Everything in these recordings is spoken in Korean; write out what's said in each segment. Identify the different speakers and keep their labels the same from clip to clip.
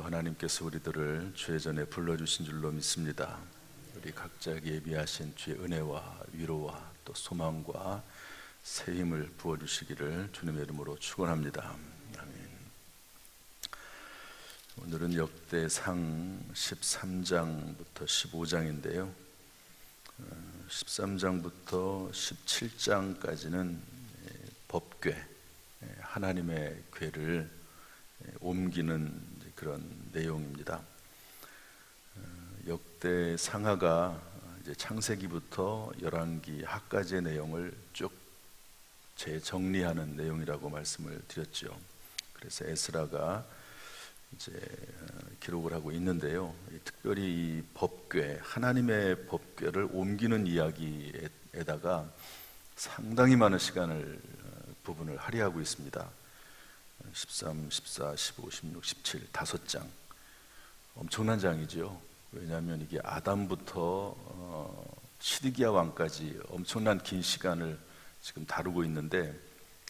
Speaker 1: 하나님께서 우리들을 주의 전에 불러주신 줄로 믿습니다. 우리 각자에게 예비하신 주의 은혜와 위로와 또 소망과 새 힘을 부어주시기를 주님의 이름으로 축원합니다. 아멘. 오늘은 역대상 13장부터 15장인데요 13장부터 17장까지는 법궤, 하나님의 궤를 옮기는 그런 내용입니다. 역대 상하가 이제 창세기부터 열왕기 하까지의 내용을 쭉 재정리하는 내용이라고 말씀을 드렸죠. 그래서 에스라가 이제 기록을 하고 있는데요. 특별히 이 법궤, 하나님의 법궤를 옮기는 이야기에다가 상당히 많은 시간을 부분을 할애하고 있습니다. 13, 14, 15, 16, 17 5장 엄청난 장이죠. 왜냐하면 이게 아담부터 시드기야 왕까지 엄청난 긴 시간을 지금 다루고 있는데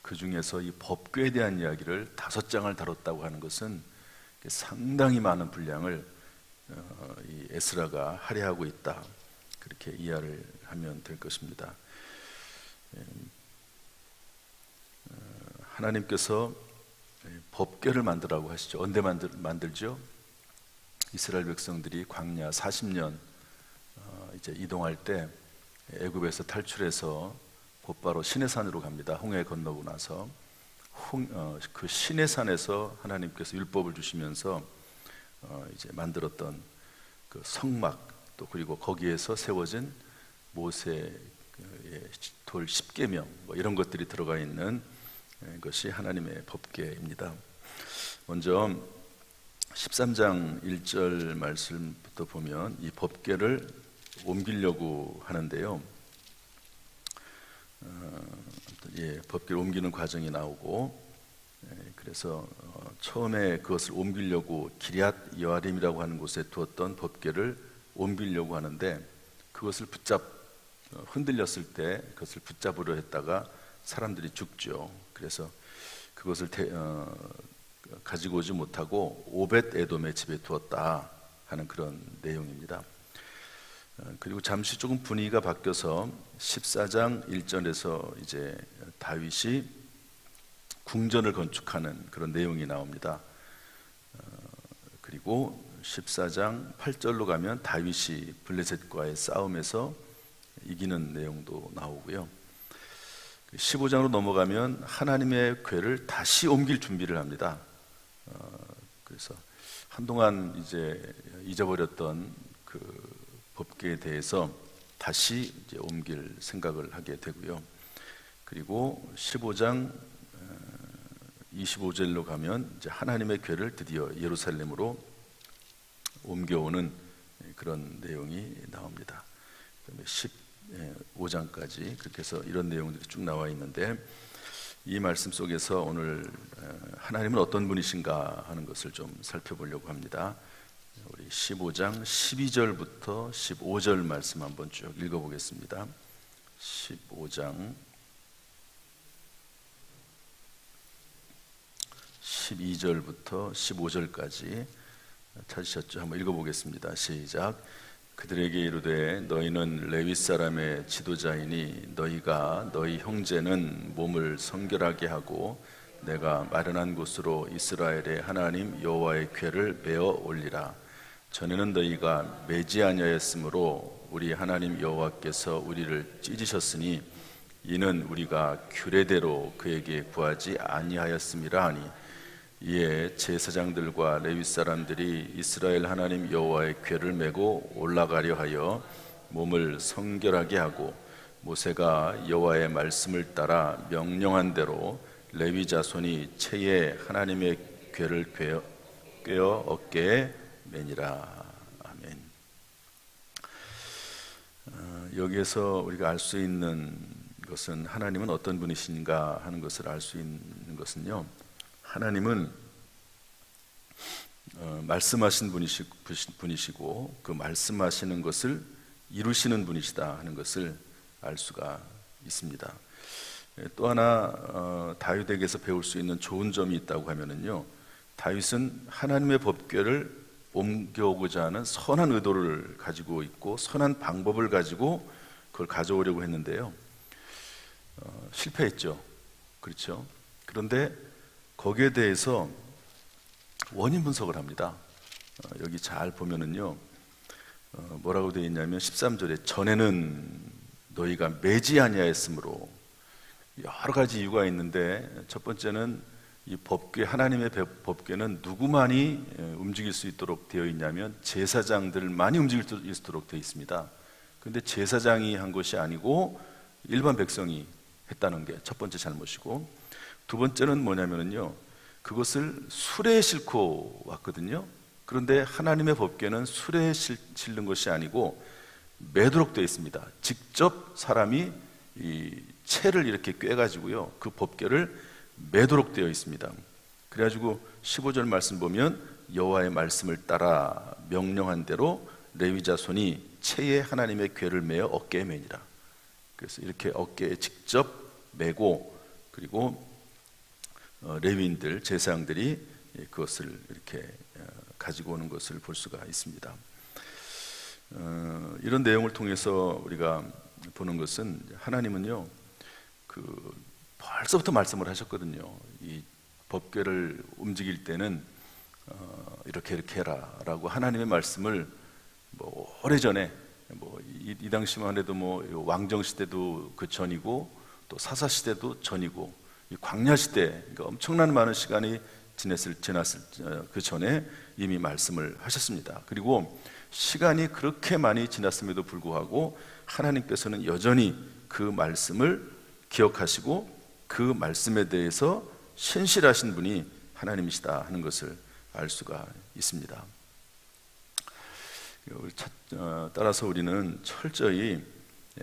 Speaker 1: 그 중에서 이 법궤에 대한 이야기를 5장을 다뤘다고 하는 것은 상당히 많은 분량을 이 에스라가 할애하고 있다, 그렇게 이해를 하면 될 것입니다. 하나님께서 법궤를 만들라고 하시죠. 언제 만들죠? 이스라엘 백성들이 광야 40년 이제 이동할 때 애굽에서 탈출해서 곧바로 시내산으로 갑니다. 홍해 건너고 나서 그 시내산에서 하나님께서 율법을 주시면서 이제 만들었던 그 성막, 또 그리고 거기에서 세워진 모세의 돌 10계명 이런 것들이 들어가 있는 것이 하나님의 법궤입니다. 먼저 13장 1절 말씀부터 보면 이 법궤를 옮기려고 하는데요. 법궤를 옮기는 과정이 나오고, 그래서 처음에 그것을 옮기려고 기럇 여아림이라고 하는 곳에 두었던 법궤를 옮기려고 하는데, 그것을 흔들렸을 때 그것을 붙잡으려 했다가 사람들이 죽죠. 그래서 그것을 가지고 오지 못하고 오벳 에돔의 집에 두었다 하는 그런 내용입니다. 그리고 잠시 조금 분위기가 바뀌어서 14장 1절에서 이제 다윗이 궁전을 건축하는 그런 내용이 나옵니다. 그리고 14장 8절로 가면 다윗이 블레셋과의 싸움에서 이기는 내용도 나오고요. 15장으로 넘어가면 하나님의 궤를 다시 옮길 준비를 합니다. 그래서 한동안 이제 잊어버렸던 그 법궤에 대해서 다시 이제 옮길 생각을 하게 되고요. 그리고 15장 25절로 가면 이제 하나님의 궤를 드디어 예루살렘으로 옮겨오는 그런 내용이 나옵니다. 그다음에 15장까지 그렇게 해서 이런 내용들이 쭉 나와 있는데, 이 말씀 속에서 오늘 하나님은 어떤 분이신가 하는 것을 좀 살펴보려고 합니다. 우리 15장 12절부터 15절 말씀 한번 쭉 읽어보겠습니다. 15장 12절부터 15절까지 찾으셨죠? 한번 읽어보겠습니다. 시작. 그들에게 이르되 너희는 레위 사람의 지도자이니 너희가 너희 형제는 몸을 성결하게 하고 내가 마련한 곳으로 이스라엘의 하나님 여호와의 궤를 메어 올리라. 전에는 너희가 매지 아니하였으므로 우리 하나님 여호와께서 우리를 찢으셨으니 이는 우리가 규례대로 그에게 구하지 아니하였음이라 하니, 이에 제사장들과 레위 사람들이 이스라엘 하나님 여호와의 궤를 메고 올라가려 하여 몸을 성결하게 하고, 모세가 여호와의 말씀을 따라 명령한 대로 레위 자손이 채에 하나님의 궤를 꿰어 어깨에 매니라. 아멘. 여기에서 우리가 알 수 있는 것은 하나님은 어떤 분이신가 하는 것을 알 수 있는 것은요, 하나님은 말씀하신 분이시고 그 말씀하시는 것을 이루시는 분이시다 하는 것을 알 수가 있습니다. 또 하나 다윗에게서 배울 수 있는 좋은 점이 있다고 하면은요, 다윗은 하나님의 법궤를 옮겨오고자 하는 선한 의도를 가지고 있고 선한 방법을 가지고 그걸 가져오려고 했는데요. 실패했죠. 그렇죠. 그런데 거기에 대해서 원인 분석을 합니다. 여기 잘 보면은요, 뭐라고 되어 있냐면 13절에 전에는 너희가 매지 아니하였으므로, 여러 가지 이유가 있는데 첫 번째는 이 법궤, 하나님의 법궤는 누구만이 움직일 수 있도록 되어 있냐면 제사장들만이 움직일 수 있도록 되어 있습니다. 그런데 제사장이 한 것이 아니고 일반 백성이 했다는 게 첫 번째 잘못이고, 두 번째는 뭐냐면요, 그것을 수레에 싣고 왔거든요. 그런데 하나님의 법궤는 수레에 실는 것이 아니고 매도록 되어 있습니다. 직접 사람이 이 채를 이렇게 꿰가지고요, 그 법궤를 매도록 되어 있습니다. 그래가지고 15절 말씀 보면 여호와의 말씀을 따라 명령한 대로 레위 자손이 채에 하나님의 궤를 메어 어깨에 매니라. 그래서 이렇게 어깨에 직접 메고, 그리고 레위인들, 제사장들이 그것을 이렇게 가지고 오는 것을 볼 수가 있습니다. 이런 내용을 통해서 우리가 보는 것은 하나님은요, 벌써부터 말씀을 하셨거든요. 이 법궤를 움직일 때는 이렇게 해라라고 하나님의 말씀을 오래전에 이 당시만 해도 왕정 시대도 그 전이고 또 사사 시대도 전이고 이 광야 시대, 그러니까 엄청난 많은 시간이 지났을 그 전에 이미 말씀을 하셨습니다. 그리고 시간이 그렇게 많이 지났음에도 불구하고 하나님께서는 여전히 그 말씀을 기억하시고 그 말씀에 대해서 신실하신 분이 하나님이시다 하는 것을 알 수가 있습니다. 따라서 우리는 철저히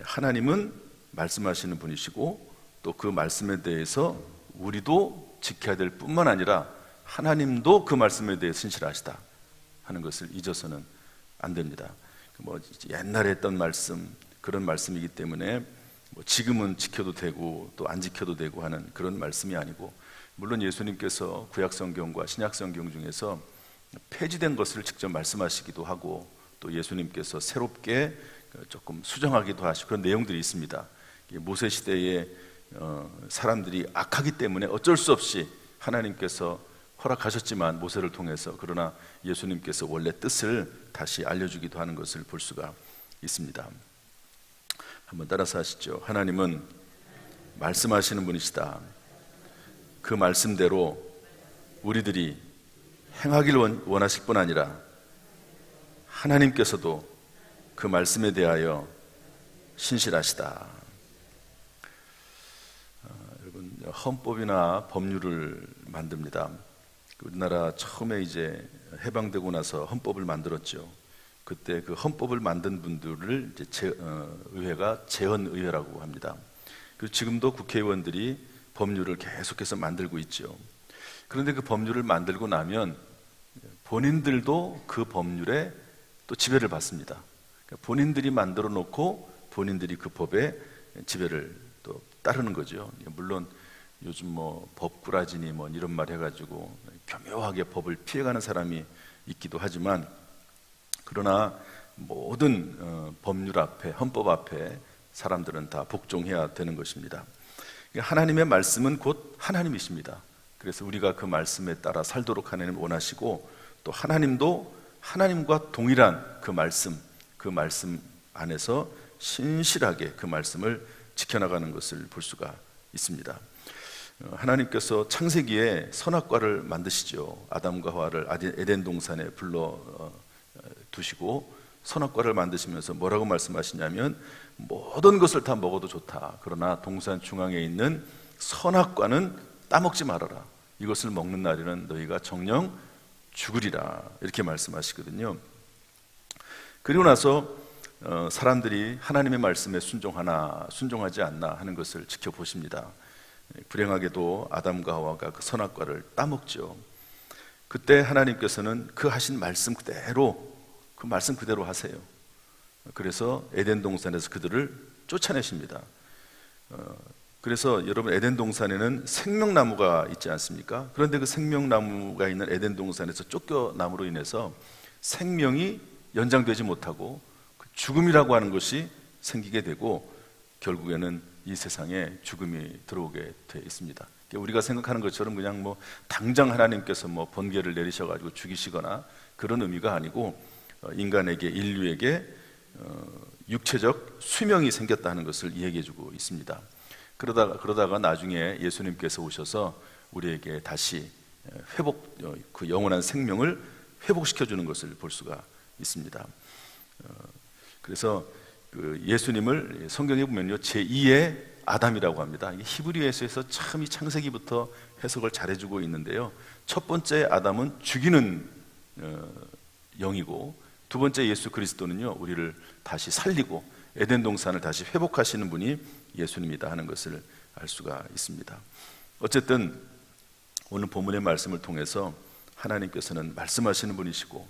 Speaker 1: 하나님은 말씀하시는 분이시고 또 그 말씀에 대해서 우리도 지켜야 될 뿐만 아니라 하나님도 그 말씀에 대해 신실하시다 하는 것을 잊어서는 안 됩니다. 옛날에 했던 말씀, 그런 말씀이기 때문에 지금은 지켜도 되고 또 안 지켜도 되고 하는 그런 말씀이 아니고, 물론 예수님께서 구약성경과 신약성경 중에서 폐지된 것을 직접 말씀하시기도 하고 또 예수님께서 새롭게 조금 수정하기도 하시고 그런 내용들이 있습니다. 모세 시대에 사람들이 악하기 때문에 어쩔 수 없이 하나님께서 허락하셨지만 모세를 통해서, 그러나 예수님께서 원래 뜻을 다시 알려주기도 하는 것을 볼 수가 있습니다. 한번 따라서 하시죠. 하나님은 말씀하시는 분이시다. 그 말씀대로 우리들이 행하길 원하실 뿐 아니라 하나님께서도 그 말씀에 대하여 신실하시다. 여러분, 헌법이나 법률을 만듭니다. 우리나라 처음에 이제 해방되고 나서 헌법을 만들었죠. 그때 그 헌법을 만든 분들을 이제 의회가 재헌의회라고 합니다. 그리고 지금도 국회의원들이 법률을 계속해서 만들고 있죠. 그런데 그 법률을 만들고 나면 본인들도 그 법률에 또 지배를 받습니다. 그러니까 본인들이 만들어 놓고 본인들이 그 법에 지배를 또 따르는 거죠. 물론 요즘 법꾸라지니 이런 말 해가지고 교묘하게 법을 피해가는 사람이 있기도 하지만, 그러나 모든 법률 앞에, 헌법 앞에 사람들은 다 복종해야 되는 것입니다. 하나님의 말씀은 곧 하나님이십니다. 그래서 우리가 그 말씀에 따라 살도록 하나님 원하시고, 또 하나님도 하나님과 동일한 그 말씀 안에서 신실하게 그 말씀을 지켜나가는 것을 볼 수가 있습니다. 하나님께서 창세기에 선악과를 만드시죠. 아담과 하와를 에덴 동산에 불러 두시고 선악과를 만드시면서 뭐라고 말씀하시냐면 모든 것을 다 먹어도 좋다. 그러나 동산 중앙에 있는 선악과는 따먹지 말아라. 이것을 먹는 날에는 너희가 정녕 죽으리라. 이렇게 말씀하시거든요. 그리고 나서 사람들이 하나님의 말씀에 순종하나 순종하지 않나 하는 것을 지켜보십니다. 불행하게도 아담과 하와가 그 선악과를 따먹죠. 그때 하나님께서는 그 하신 말씀 그대로, 그 말씀 그대로 하세요. 그래서 에덴 동산에서 그들을 쫓아내십니다. 그래서 여러분 에덴 동산에는 생명나무가 있지 않습니까? 그런데 그 생명나무가 있는 에덴 동산에서 쫓겨남으로 인해서 생명이 연장되지 못하고 죽음이라고 하는 것이 생기게 되고 결국에는 이 세상에 죽음이 들어오게 돼 있습니다. 우리가 생각하는 것처럼 그냥 뭐 당장 하나님께서 뭐 번개를 내리셔가지고 죽이시거나 그런 의미가 아니고 인간에게, 인류에게 육체적 수명이 생겼다는 것을 얘기해주고 있습니다. 그러다가 나중에 예수님께서 오셔서 우리에게 다시 회복, 그 영원한 생명을 회복시켜주는 것을 볼 수가 있습니다. 그래서 그 예수님을 성경에 보면요, 제2의 아담이라고 합니다. 히브리어에서 참 이 창세기부터 해석을 잘해주고 있는데요, 첫 번째 아담은 죽이는 영이고, 두 번째 예수 그리스도는요, 우리를 다시 살리고 에덴 동산을 다시 회복하시는 분이 예수님이다 하는 것을 알 수가 있습니다. 어쨌든 오늘 본문의 말씀을 통해서 하나님께서는 말씀하시는 분이시고,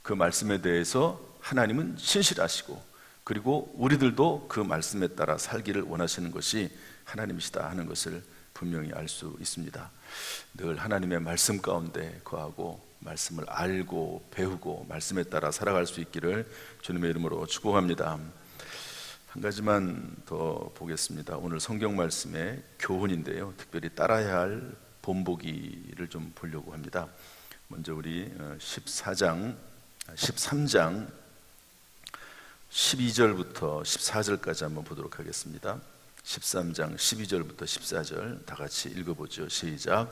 Speaker 1: 그 말씀에 대해서 하나님은 신실하시고, 그리고 우리들도 그 말씀에 따라 살기를 원하시는 것이 하나님이시다 하는 것을 분명히 알 수 있습니다. 늘 하나님의 말씀 가운데 거하고 말씀을 알고 배우고 말씀에 따라 살아갈 수 있기를 주님의 이름으로 축복합니다. 한 가지만 더 보겠습니다. 오늘 성경 말씀의 교훈인데요, 특별히 따라야 할 본보기를 좀 보려고 합니다. 먼저 우리 13장 12절부터 14절까지 한번 보도록 하겠습니다. 13장 12절부터 14절 다 같이 읽어보죠. 시작.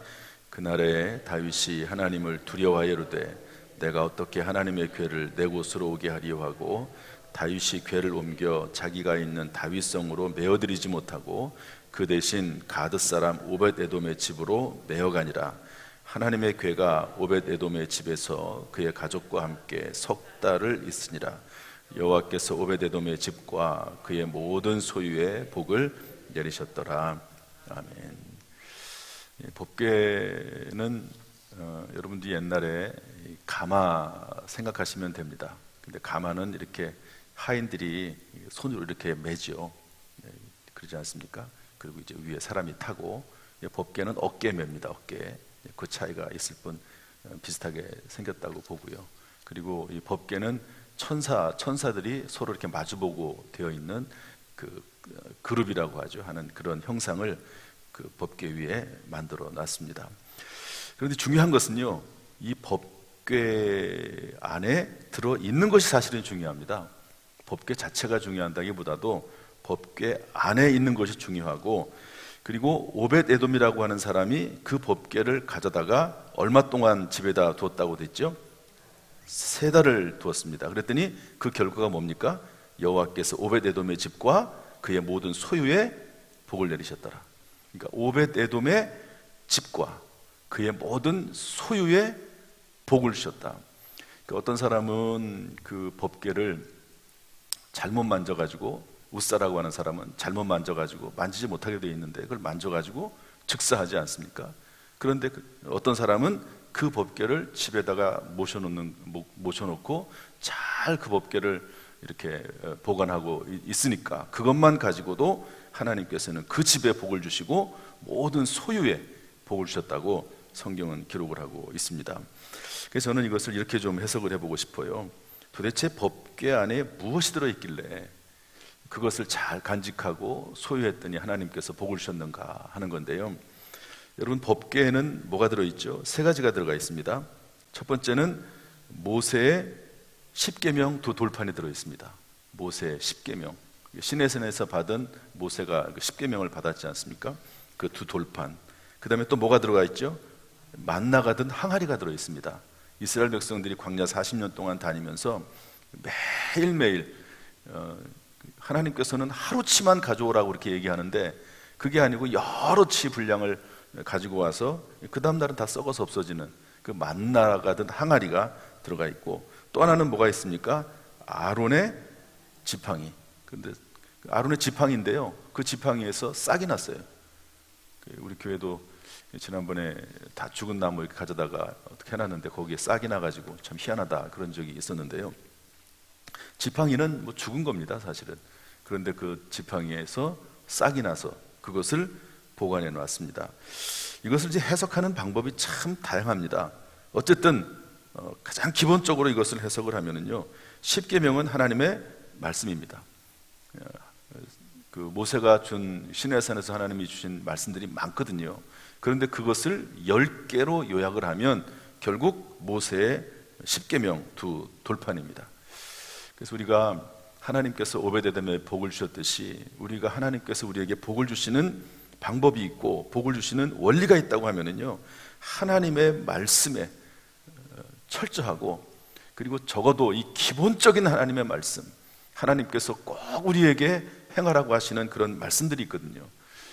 Speaker 1: 그날에 다윗이 하나님을 두려워하여 이르되 내가 어떻게 하나님의 궤를 내 곳으로 오게 하리요 하고, 다윗이 궤를 옮겨 자기가 있는 다윗성으로 메어들이지 못하고 그 대신 가드 사람 오벳에돔의 집으로 메어가니라. 하나님의 궤가 오벳에돔의 집에서 그의 가족과 함께 석 달을 있으니라. 여호와께서 오벳에돔의 집과 그의 모든 소유의 복을 내리셨더라. 아멘. 법궤는 여러분들이 옛날에 가마 생각하시면 됩니다. 근데 가마는 이렇게 하인들이 손으로 이렇게 매죠. 그러지 않습니까? 그리고 이제 위에 사람이 타고, 법궤는 어깨 맵니다. 어깨. 그 차이가 있을 뿐 비슷하게 생겼다고 보고요. 그리고 이 법궤는 천사들이 서로 이렇게 마주보고 되어 있는 그 그룹이라고 하는 그런 형상을 그 법궤 위에 만들어 놨습니다. 그런데 중요한 것은요, 이 법궤 안에 들어 있는 것이 사실은 중요합니다. 법궤 자체가 중요하다기보다도 법궤 안에 있는 것이 중요하고, 그리고 오벳에돔이라고 하는 사람이 그 법궤를 가져다가 얼마 동안 집에다 두었다고 됐죠? 3달을 두었습니다. 그랬더니 그 결과가 뭡니까? 여호와께서 오벳에돔의 집과 그의 모든 소유에 복을 내리셨더라. 그러니까 오벳에돔의 집과 그의 모든 소유에 복을 주셨다. 그러니까 어떤 사람은 그 법궤를 잘못 만져가지고, 웃사라고 하는 사람은 잘못 만져가지고 만지지 못하게 되어 있는데 그걸 만져가지고 즉사하지 않습니까? 그런데 어떤 사람은 그 법궤를 집에다가 모셔놓고 잘 그 법궤를 이렇게 보관하고 있으니까 그것만 가지고도 하나님께서는 그 집에 복을 주시고 모든 소유에 복을 주셨다고 성경은 기록을 하고 있습니다. 그래서 저는 이것을 이렇게 좀 해석을 해보고 싶어요. 도대체 법궤 안에 무엇이 들어있길래 그것을 잘 간직하고 소유했더니 하나님께서 복을 주셨는가 하는 건데요, 여러분, 법궤에는 뭐가 들어있죠? 3가지가 들어가 있습니다. 첫 번째는 모세의 10계명 2돌판이 들어있습니다. 모세의 10계명, 시내산에서 받은 모세가 10계명을 받았지 않습니까? 그 2돌판. 그 다음에 또 뭐가 들어가 있죠? 만나가 든 항아리가 들어있습니다. 이스라엘 백성들이 광야 40년 동안 다니면서 매일매일 하나님께서는 하루치만 가져오라고 그렇게 얘기하는데 그게 아니고 여러 치 분량을 가지고 와서 그 다음 날은 다 썩어서 없어지는 그 만나가 든 항아리가 들어가 있고, 또 하나는 뭐가 있습니까? 아론의 지팡이. 근데 아론의 지팡이인데요, 그 지팡이에서 싹이 났어요. 우리 교회도 지난번에 다 죽은 나무 이렇게 가져다가 어떻게 해놨는데 거기에 싹이 나가지고 참 희한하다 그런 적이 있었는데요, 지팡이는 뭐 죽은 겁니다 사실은. 그런데 그 지팡이에서 싹이 나서 그것을 보관해 놨습니다. 이것을 이제 해석하는 방법이 참 다양합니다. 어쨌든 가장 기본적으로 이것을 해석을 하면은요, 십계명은 하나님의 말씀입니다. 그 모세가 준 시내산에서 하나님이 주신 말씀들이 많거든요. 그런데 그것을 10개로 요약을 하면 결국 모세의 십계명 두 돌판입니다. 그래서 우리가 하나님께서 오베데돔에 복을 주셨듯이 우리가 하나님께서 우리에게 복을 주시는 방법이 있고 복을 주시는 원리가 있다고 하면은요, 하나님의 말씀에 철저하고, 그리고 적어도 이 기본적인 하나님의 말씀, 하나님께서 꼭 우리에게 행하라고 하시는 그런 말씀들이 있거든요.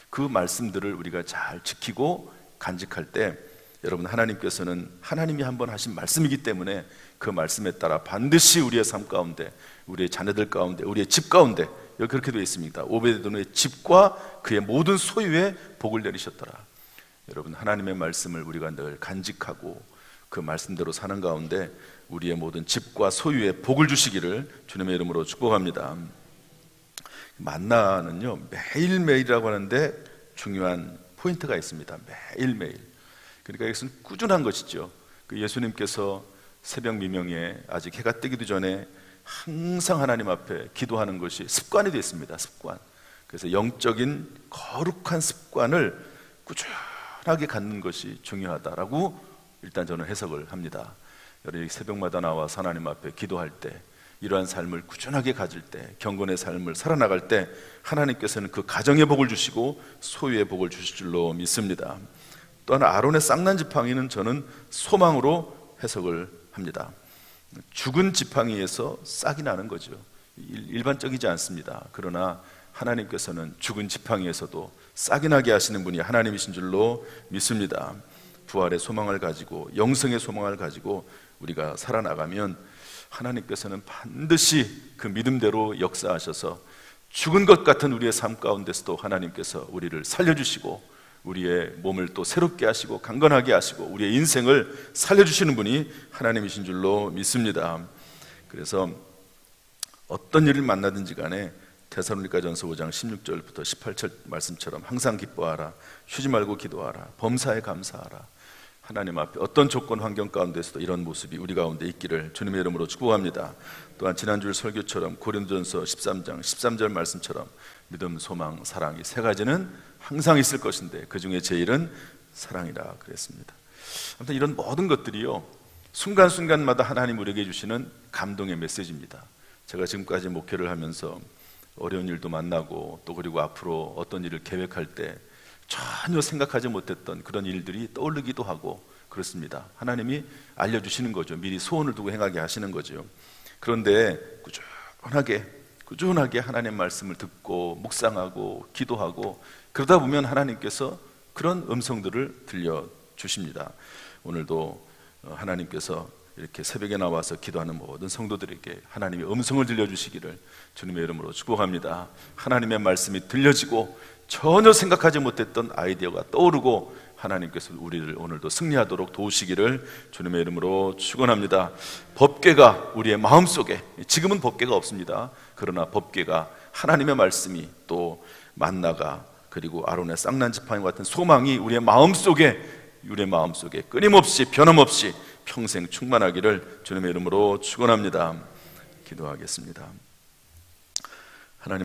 Speaker 1: 그 말씀들을 우리가 잘 지키고 간직할 때, 여러분, 하나님께서는 하나님이 한번 하신 말씀이기 때문에 그 말씀에 따라 반드시 우리의 삶 가운데, 우리의 자녀들 가운데, 우리의 집 가운데, 여기 그렇게 되어 있습니다. 오베데돔의 집과 그의 모든 소유에 복을 내리셨더라. 여러분, 하나님의 말씀을 우리가 늘 간직하고 그 말씀대로 사는 가운데 우리의 모든 집과 소유에 복을 주시기를 주님의 이름으로 축복합니다. 만나는요, 매일매일이라고 하는데 중요한 포인트가 있습니다. 매일매일. 그러니까 이것은 꾸준한 것이죠. 그 예수님께서 새벽 미명에 아직 해가 뜨기도 전에 항상 하나님 앞에 기도하는 것이 습관이 됐습니다. 습관. 그래서 영적인 거룩한 습관을 꾸준하게 갖는 것이 중요하다라고 일단 저는 해석을 합니다. 여러분이 새벽마다 나와서 하나님 앞에 기도할 때, 이러한 삶을 꾸준하게 가질 때, 경건의 삶을 살아나갈 때 하나님께서는 그 가정의 복을 주시고 소유의 복을 주실 줄로 믿습니다. 또한 아론의 쌍난 지팡이는 저는 소망으로 해석을 합니다. 죽은 지팡이에서 싹이 나는 거죠. 일반적이지 않습니다. 그러나 하나님께서는 죽은 지팡이에서도 싹이 나게 하시는 분이 하나님이신 줄로 믿습니다. 부활의 소망을 가지고, 영생의 소망을 가지고 우리가 살아나가면 하나님께서는 반드시 그 믿음대로 역사하셔서 죽은 것 같은 우리의 삶 가운데서도 하나님께서 우리를 살려주시고 우리의 몸을 또 새롭게 하시고 강건하게 하시고 우리의 인생을 살려주시는 분이 하나님이신 줄로 믿습니다. 그래서 어떤 일을 만나든지 간에 데살로니가전서 5장 16절부터 18절 말씀처럼 항상 기뻐하라, 쉬지 말고 기도하라, 범사에 감사하라. 하나님 앞에 어떤 조건 환경 가운데서도 이런 모습이 우리 가운데 있기를 주님의 이름으로 축복합니다. 또한 지난주 설교처럼 고린도전서 13장 13절 말씀처럼 믿음, 소망, 사랑, 이 세 가지는 항상 있을 것인데 그 중에 제일은 사랑이라 그랬습니다. 아무튼 이런 모든 것들이요, 순간순간마다 하나님 우리에게 주시는 감동의 메시지입니다. 제가 지금까지 목회를 하면서 어려운 일도 만나고 또 그리고 앞으로 어떤 일을 계획할 때 전혀 생각하지 못했던 그런 일들이 떠오르기도 하고 그렇습니다. 하나님이 알려주시는 거죠. 미리 소원을 두고 행하게 하시는 거죠. 그런데 꾸준하게 하나님 말씀을 듣고 묵상하고 기도하고 그러다 보면 하나님께서 그런 음성들을 들려주십니다. 오늘도 하나님께서 이렇게 새벽에 나와서 기도하는 모든 성도들에게 하나님의 음성을 들려주시기를 주님의 이름으로 축복합니다. 하나님의 말씀이 들려지고 전혀 생각하지 못했던 아이디어가 떠오르고 하나님께서 우리를 오늘도 승리하도록 도우시기를 주님의 이름으로 축원합니다. 법궤가 우리의 마음속에, 지금은 법궤가 없습니다. 그러나 법궤가, 하나님의 말씀이, 또 만나가, 그리고 아론의 쌍난 지팡이 같은 소망이 우리의 마음속에 끊임없이 변함없이 평생 충만하기를 주님의 이름으로 축원합니다. 기도하겠습니다.